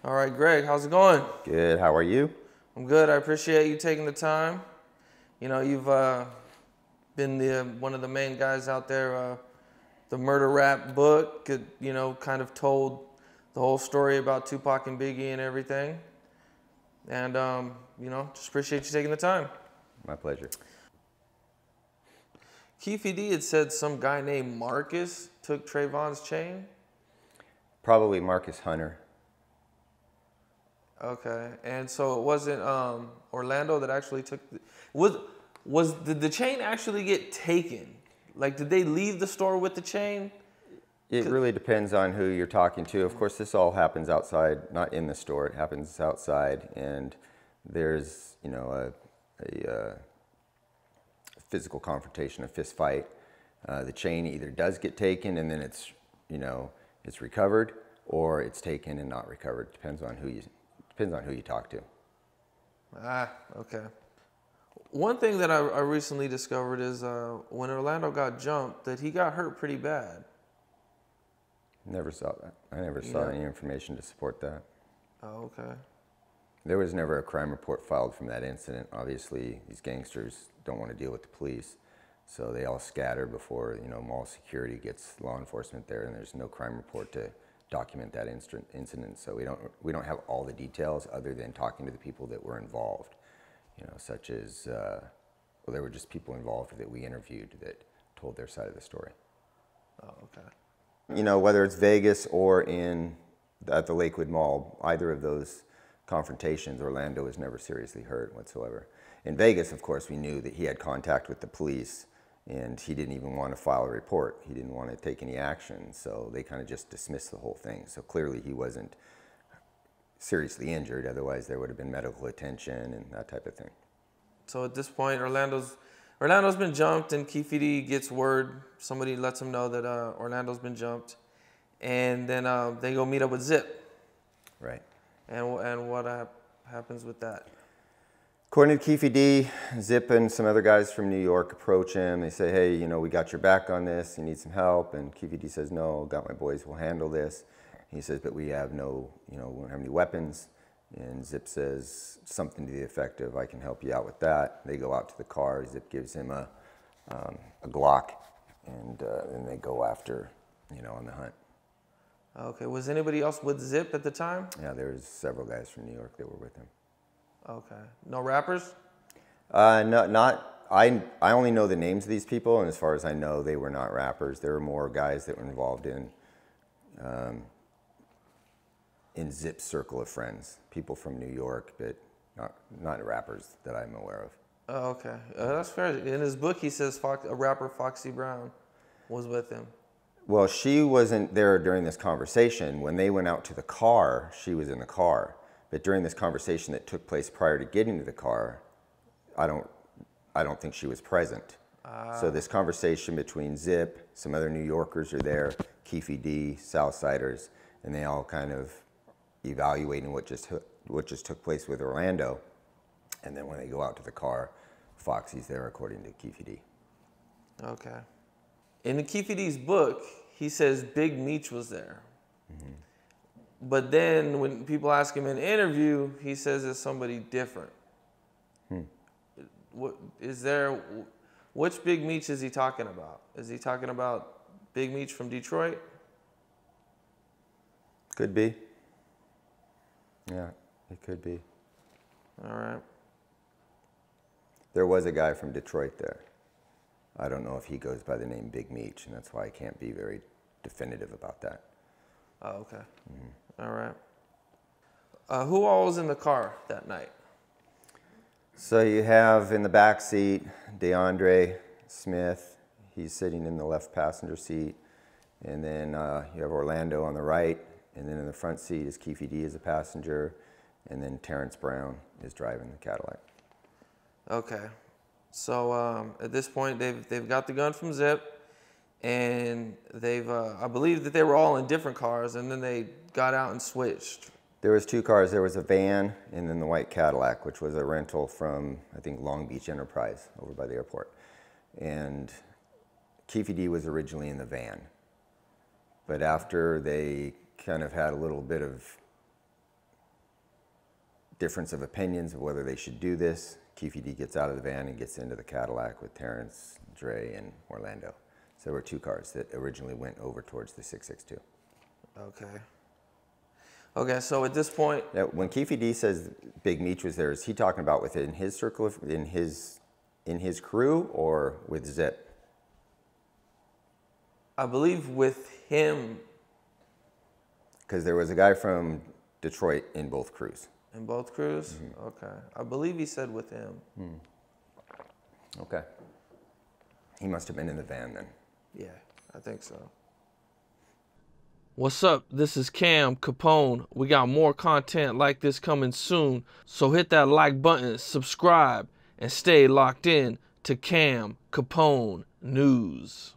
All right, Greg, how's it going? Good, how are you? I'm good. I appreciate you taking the time. You know, you've been one of the main guys out there. The murder rap book, kind of told the whole story about Tupac and Biggie and everything. And, just appreciate you taking the time. My pleasure. Keef D had said some guy named Marcus took Trayvon's chain. Probably Marcus Hunter. Okay, and so it wasn't Orlando that actually took. Did the chain actually get taken? Like, did they leave the store with the chain? It really depends on who you're talking to. Of course, this all happens outside, not in the store. It happens outside, and there's a physical confrontation, a fist fight. The chain either does get taken and then it's recovered, or it's taken and not recovered. Depends on who you talk to. Ah, okay. One thing that I recently discovered is when Orlando got jumped, that he got hurt pretty bad. Never saw that. I never saw any information to support that. Oh, okay. There was never a crime report filed from that incident. Obviously, these gangsters don't want to deal with the police, so they all scatter before mall security gets law enforcement there, and there's no crime report to document that incident. So we don't have all the details other than talking to the people that were involved. Such as there were just people involved that we interviewed that told their side of the story. Oh, okay. Whether it's Vegas or at the Lakewood Mall, either of those confrontations, Orlando was never seriously hurt whatsoever. In Vegas, of course, we knew that he had contact with the police, and he didn't even want to file a report. He didn't want to take any action, so they kind of just dismissed the whole thing. So clearly he wasn't seriously injured, otherwise there would have been medical attention and that type of thing. So at this point, Orlando's been jumped, and Keef D gets word. Somebody lets him know that Orlando's been jumped, and then they go meet up with Zip. Right. And what happens with that? According to Keef D, Zip and some other guys from New York approach him. They say, hey, we got your back on this. You need some help. And Keef D says, no, got my boys. We'll handle this. He says, but we have we don't have any weapons. And Zip says something to the effect of, I can help you out with that. They go out to the car. Zip gives him a Glock, and then they go after, on the hunt. Okay. Was anybody else with Zip at the time? Yeah, there was several guys from New York that were with him. Okay. No rappers? No, I only know the names of these people, and as far as I know, they were not rappers. There were more guys that were involved in Zip's circle of friends, people from New York, but not rappers that I'm aware of. Oh, okay. That's fair. In his book, he says a rapper, Foxy Brown, was with him. Well, she wasn't there during this conversation. When they went out to the car, she was in the car. But during this conversation that took place prior to getting to the car, I don't think she was present. So this conversation between Zip, some other New Yorkers are there, Keef D, Southsiders, and they all kind of evaluating what just took place with Orlando. And then when they go out to the car, Foxy's there, according to Keef D. Okay. In Keef D's book, he says Big Meech was there. Mm-hmm. But then when people ask him in an interview, he says it's somebody different. Which Big Meech is he talking about? Is he talking about Big Meech from Detroit? Could be. Yeah, it could be. All right. There was a guy from Detroit there. I don't know if he goes by the name Big Meech, and that's why I can't be very definitive about that. Oh, okay. Mm-hmm. All right. Who all was in the car that night? So you have in the back seat DeAndre Smith. He's sitting in the left passenger seat. And then you have Orlando on the right. And then in the front seat is Keef D as a passenger. And then Terrence Brown is driving the Cadillac. Okay. So at this point, they've got the gun from Zip. And I believe that they were all in different cars. And then they got out and switched. There was two cars. There was a van and then the white Cadillac, which was a rental from, I think, Long Beach Enterprise over by the airport. And Keef D was originally in the van. But after they kind of had a little bit of difference of opinions of whether they should do this. Keef D gets out of the van and gets into the Cadillac with Terrence, Dre, and Orlando. So there were 2 cars that originally went over towards the 662. Okay. Okay, so at this point... Now, when Keef D says Big Meech was there, is he talking about within his circle, in his crew, or with Zip? I believe with him. Because there was a guy from Detroit in both crews. In both crews? Mm-hmm. Okay. I believe he said with him. Okay. He must have been in the van then. Yeah, I think so. What's up? This is Cam Capone. We got more content like this coming soon, so hit that like button, subscribe, and stay locked in to Cam Capone News.